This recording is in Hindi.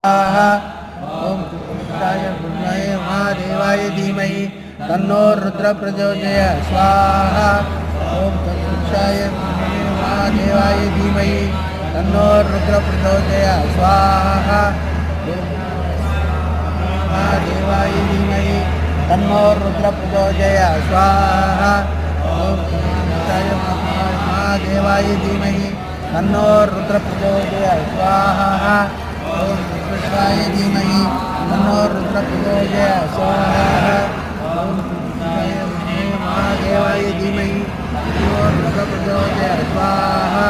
ओम कृष्णाय गुरुमये महादेवाय धीमहि तन्नो रुद्र प्रचोदयात् स्वाहा। ओम कृष्णाय गुरुमये महादेवाय धीमहि तन्नो रुद्र प्रचोदयात् स्वाहा। महादेवाय धीमहि तन्नो रुद्र प्रचोदयात् स्वाहा। ओम कृष्णाय महादेवाय धीमहि तन्नो रुद्र प्रचोदयात् स्वाहा। ओम कृष्णाय धीमहि तन्नो रुद्र प्रचोदयात् स्वाहा। ओम कृष्णाय महादेवाय धीमहि तन्नो रुद्र प्रचोदयात् स्वाहा।